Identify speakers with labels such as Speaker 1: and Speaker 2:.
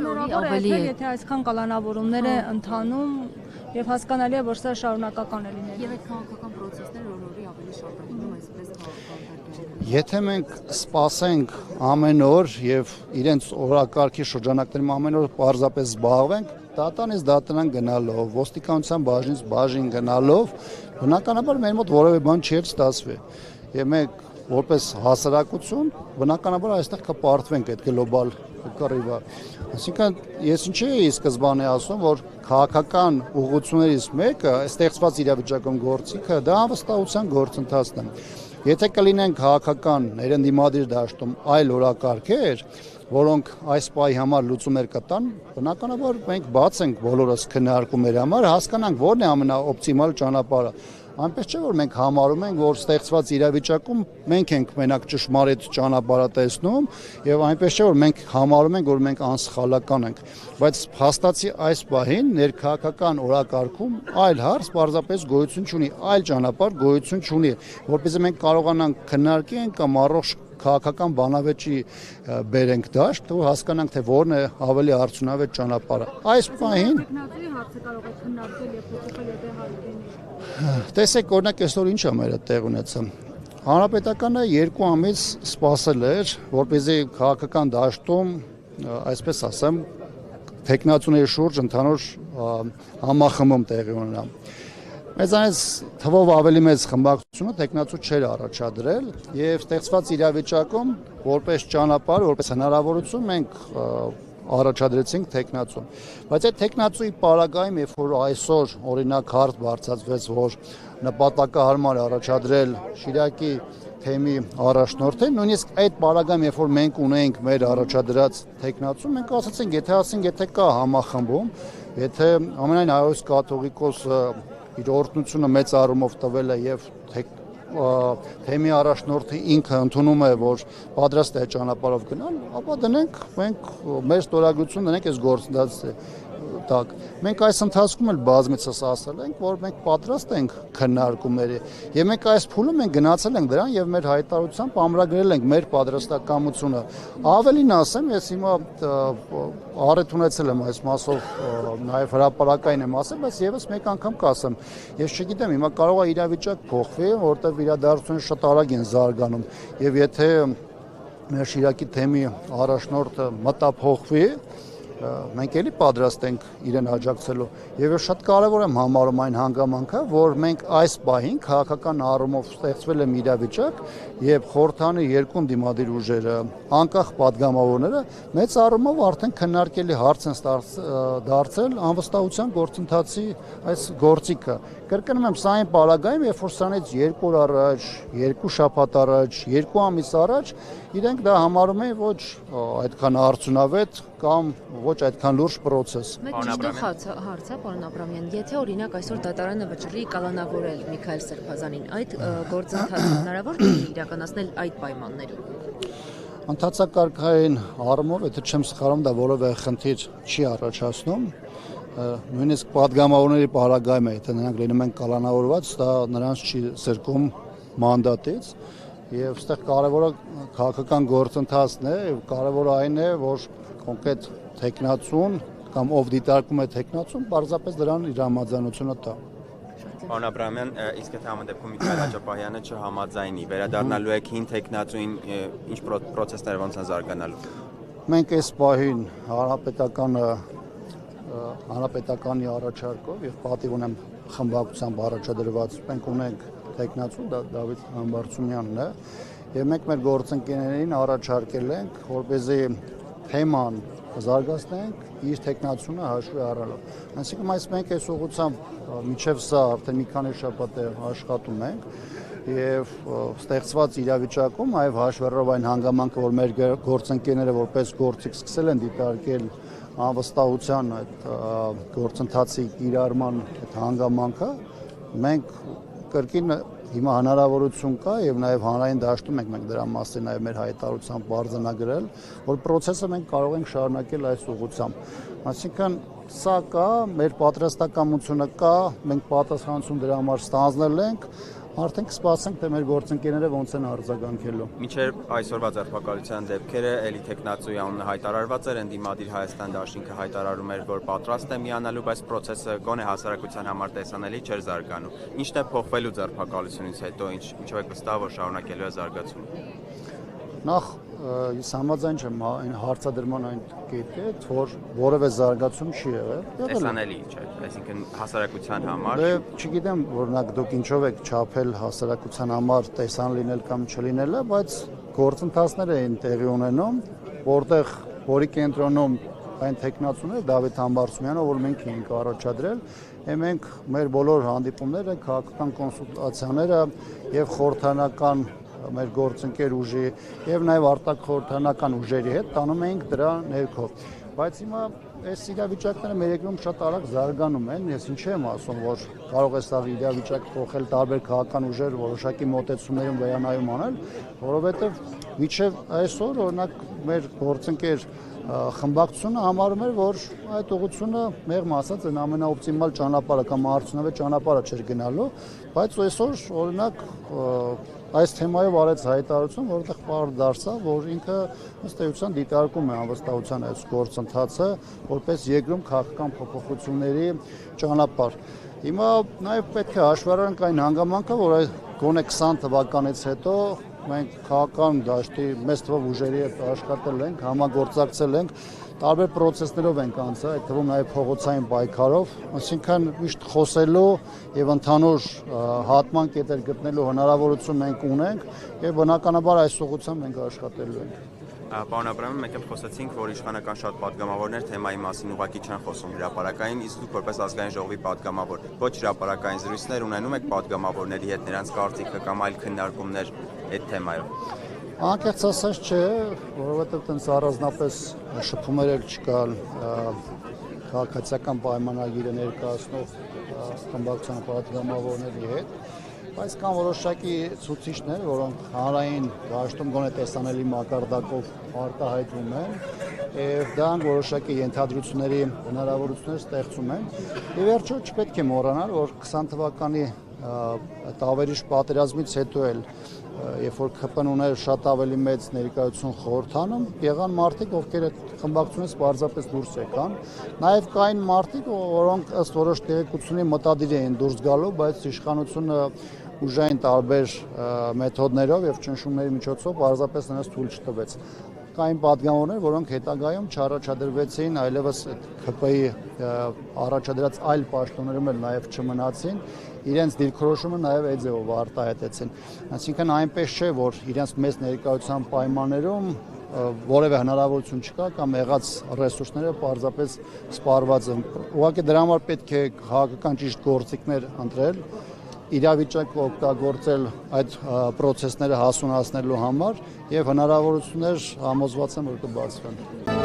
Speaker 1: հնարավոր է, եթե այսքան կալանավորումներ է ընթանում եւ հասկանալի է, որ սա շարունակական է լինելու։
Speaker 2: Եվ այդ քաղաքական process-ները օրորի ավելի շատանում այսպես քաղաքական։
Speaker 3: Եթե մենք սպասենք ամեն օր եւ իրենց օրակարգի շրջանակներում ամեն օր պարզապես զբաղվենք, դատանից դատարան գնալով, ոստիկանության բաժնից բաժին գնալով, բնականաբար մեր մոտ որևէ բան չի ստացվի։ Եվ մենք որպես հասարակություն բնականաբար այստեղ կպարտվենք այդ գլոբալ կռիվը։ Այսինքն ես ինչի էի սկզբանե ասում, որ քաղաքական ուղղություններից մեկը ստեղծված իրավիճակում գործիքը դա անվստահության գործընթացն է։ Եթե կլինեն քաղաքական ներընդդիմադիր դաշտում այլ օրակարգեր, որոնք այս պահի համար լուծումներ կտան, բնականաբար մենք բաց ենք բոլորս քննարկումների համար, հասկանանք որն է ամենաօպտիմալ ճանապարհը։ Այնպես չէ, որ մենք համարում ենք, որ ստեղծված իրավիճակում մենք ենք մենակ ճշմարիտ ճանապարհը տեսնում, եւ այնպես չէ, որ մենք համարում ենք, որ մենք անսխալական ենք, բայց փաստացի այս պահին ներքաղաքական օրակարգում այլ հարց պարզապես գոյություն չունի, այլ ճանապարհ գոյություն չունի, որպեսզի մենք կարողանանք քննարկել կամ առողջ քաղաքական բանավեճի բերենք դաշտ ու հասկանանք, թե որն է ավելի արդյունավետ ճանապարհը։ Այս պահին
Speaker 1: տեխնիկայի հարցը կարող է քննարկել եւ փոփոխել եթե հարկ։
Speaker 3: Տեսեք, օրինակ այսօր ինչ է մեր տեղ ունեցել։ Հանրապետականը 2 ամիս սպասել էր, որպեսզի քաղաքական դաշտում, այսպես ասեմ, տեխնացուների շուրջ ընդհանուր համախմբում տեղի ունենա։ Մեզանից թվով ավելի մեծ խմբակցությունը տեխնացու չէր առաջադրել եւ ստեղծված իրավիճակում որպես ճանապարհ, որպես հնարավորություն մենք առաջադրեցինք տեխնացուն։ Բայց այդ տեխնացուի պարագայում, երբ որ այսօր օրինակ հարց բարձրացվեց, որ նպատակահարմար առաջադրել Շիրակի թեմի առաջնորդը, նույնիսկ այդ պարագայում, երբ որ մենք ունենք մեր առաջադրած տեխնացուն, մենք ասացինք, եթե կա համախմբում, եթե ամենայն հայոց կաթողիկոսը իր օրհնությունը մեծ առումով տվել է եւ թեմի առաջնորդը ինքը ընդունում է, որ պատրաստ է ճանապարհով գնալ, ապա դնենք մենք մեր ստորագրություն դնենք այս գործընթացի տակ։ Մենք այս ընթացքում էլ բազմիցս ասել ենք, որ մենք պատրաստ ենք քննարկումների եւ մենք այս փուլում ենք գնացել ենք դրան եւ մեր հայտարարությամբ ամրագրել ենք մեր պատրաստակամությունը։ Ավելին ասեմ, ես հիմա առիթ ունեցել եմ այս մասով նաեւ հրապարակային եմ ասել, բայց եւս մեկ անգամ կասեմ, ես չգիտեմ, հիմա կարող է իրավիճակ փոխվի, որտեղ իրադարձությունները շատ արագ են զարգանում եւ եթե մեր Շիրակի թեմի առաջնորդը մտափոխվի, մենք էլի պատրաստ ենք իրեն աջակցելու եւ շատ կարեւոր եմ համարում այն հանգամանքը, որ մենք այս պահին քաղաքական առումով ստեղծվել է իրավիճակ եւ խորհրդանի երկու դիմադիր ուժերը, անկախ падգամավորները մեծ առումով արդեն քննարկելի հարց են դարձել անվստահության գործընթացի այս գործիքը։ Կրկնում եմ, սա այն պարագայում, երբ որ սրանից 2 օր առաջ, 2 շաբաթ առաջ, 2 ամիս առաջ իրենք դա համարում են ոչ այդքան արդյունավետ կամ ոչ այդքան լուրջ process։
Speaker 2: Մեկ ճիշտ հարց է, պարոն Աբրամյան, եթե օրինակ այսօր դատարանը վճռի կալանավորել Միքայել Սրբազանին, այդ գործընթացը հնարավոր է իրականացնել այդ պայմաններում։
Speaker 3: Ընթացակարգային առումով, եթե չեմ սխալվում, դա որևէ խնդիր չի առաջացնում։ Նույնիսկ падգամավորների պարագայում է, եթե նրանք լինում են կալանավորված, դա նրանց չի զրկում մանդատից եւ այստեղ կարեւորը քաղաքական գործընթացն է եւ կարեւորը այն է, որ կոնկրետ տեխնացուն կամ ով դիտարկում է տեխնացուն, պարզապես դրան իր համաձայնությունը տա։
Speaker 4: Պարոն Աբրամյան, իսկ եթե ամեն դեպքում Միքայել Աջապահյանը չհամաձայնի, վերադառնալու եք հին տեխնացուին, ինչ process-ներ ոնց են զարգանալու։
Speaker 3: Մենք այս պահին հանրապետականի առաջարկով եւ պատիվ ունեմ խմբակցությամբ առաջադրված, մենք ունենք տեխնացու, դա Դավիթ Համբարձումյանն է, եւ մենք մեր գործընկերներին առաջարկել ենք, որպեսզի թեման զարգացնենք իր տեխնացությունը հաշվի առնելով։ Այսինքն մենք այս ուղղությամբ միջև սա արդեն մի քանի շաբաթ է աշխատում ենք եւ ստեղծված իրավիճակում այլ հաշվառով այն հանգամանքը, որ մեր գործընկերները որպես գործիք սկսել են դիտարկել անվստահության այդ գործընթացի կիրառման այդ հանգամանքը, մենք կրկին հիմա հնարավորություն կա եւ նաեւ հանրային դաշտում ենք մենք դրա մասին նաեւ մեր հայտարարությամբ բարձրացնել, որ process-ը մենք կարող ենք շարունակել այս ուղղությամբ։ Այսինքն սա կա, մեր պատրաստակամությունը կա, մենք պատասխանատվություն դրա համար ստանձնել ենք, Արդեն կսպասենք, թե մեր գործընկերները ոնց են արձագանքելու։
Speaker 4: Մինչև այսօրվա ձերբակալության դեպքերը էլի տեխնացուի անունը հայտարարված էր, ընդդիմադիր Հայաստան դաշինքը հայտարարում էր, որ պատրաստ է միանալու, բայց process-ը գոնե հասարակության համար տեսանելի չէր զարգանում։ Ինչն է փոխվելու ձերբակալությունից հետո, ինչով եք վստահ, որ շարունակելու է զարգացումը։
Speaker 3: Նախ ես համաձայն չեմ այն հարցադրման այն կետից, որ որևէ զարգացում չի եղել։
Speaker 4: Տեսանելի չէ, այսինքն հասարակության համար։
Speaker 3: Դե չգիտեմ, օրինակ դուք ինչով եք չափել հասարակության համար տեսան լինել կամ չլինելը, բայց գործընթացներ էին տեղի ունենում, որի կենտրոնում այն տեխնացուները Դավիթ Համբարձումյանը, որ մենք էինք առաջադրել, մենք մեր բոլոր հանդիպումները, քաղաքական կոնսուլտացիաները եւ խորհրդանական մեր գործընկեր ուժի եւ նաեւ արտաքորհրդանական ուժերի հետ տանում էինք դրա ներքո։ Բայց հիմա այս իրավիճակները մեր երկրում շատ արագ զարգանում են։ Ես ինչ եմ ասում, որ կարող է սա իրավիճակ փոխել տարբեր քաղաքական ուժեր որոշակի մոտեցումներում վերանայում անել, որովհետեւ միջև այսօր օրինակ մեր գործընկեր խմբակցությունը համարում էր, որ այդ ուղղությունը մեղմ ասած այն ամենաօպտիմալ ճանապարհը կամ արդյունավետ ճանապարհը չէր գնալու, բայց այսօր օրինակ այս թեմայով արեց հայտարարություն, որտեղ բար դարձավ, որ ինքը ըստ էության դիտարկում է անվստահության այս գործընթացը, որպես երկրում քաղաքական փոփոխությունների ճանապարհ։ Հիմա նաև պետք է հաշվի առնենք այն հանգամանքը, որ գոնե 20 թվականից հետո մենք քաղաքական դաշտի մեծ թվով ուժերի հետ աշխատել ենք, համագործակցել ենք, տարբեր process-ներով ենք անցել, այդ թվում նաև փողոցային պայքարով, այսինքն միշտ խոսելու եւ ընդհանուր հատման կետեր գտնելու հնարավորություն մենք ունենք եւ բնականաբար այս ուղղությամբ մենք աշխատելու ենք։
Speaker 4: Պարոն Աբրամյան, մենք էլ խոսեցինք, որ իշխանական շատ падգամավորներ թեմայի մասին ուղղակի չեն խոսում հրապարակային, իսկ դուք որպես ազգային ժողովի падգամավոր, ոչ հրապարակային զրույցներ ունենում եք падգամավորների հետ, նրանց կարծիքը կամ այլ քննարկումներ այդ թեմայով։
Speaker 3: Անկեղծ ասած չէ, որովհետև տենց առանձնապես շփումներ էլ չկան քաղաքացիական պայմանագիրը ներկայացնող խմբակցության падգամավորների հետ, բայց կան որոշակի ցուցիչներ, որոնք հանրային դաշտում գոնե տեսանելի մակարդակով արտահայտվում են եւ դրանք որոշակի ենթադրությունների հնարավորություններ ստեղծում են։ Եվ վերջո չպետք է մոռանալ, որ 20 թվականի տարվերիշ պատերազմից հետո էլ երբ որ ԿՊ-ն ուներ շատ ավելի մեծ ներկայություն խորհրդանում, եղան մարդիկ, ովքեր այդ խմբակցությունից պարզապես դուրս եկան։ Նաև կային մարդիկ, որոնք ըստ որոշ տեղեկությունների մտադիր էին դուրս գալու, բայց իշխանությունը ուժային տարբեր մեթոդներով եւ ճնշումների միջոցով պարզապես նրանց թույլ չտվեց։ Կային падգամավորներ, որոնք հետագայում չառաջադրվեցին, այլևս ԿՊ-ի առաջադրած այլ պաշտոններում էլ նաև չմնացին, իրենց դիրքորոշումը նաև այդ ձևով արտահայտեցին։ Այսինքն այնպես չէ, որ իրենց մեծ ներկայության պայմաններում որևէ հնարավորություն չկա կամ եղած ռեսուրսները պարզապես սպառված են։ Ուղղակի դրա համար պետք է քաղաքական ճիշտ գործիքներ ընտրել, իրավիճակը օգտագործել այդ process-ները հասունացնելու համար եւ հնարավորություններ համոզված եմ, որ կբացվեն։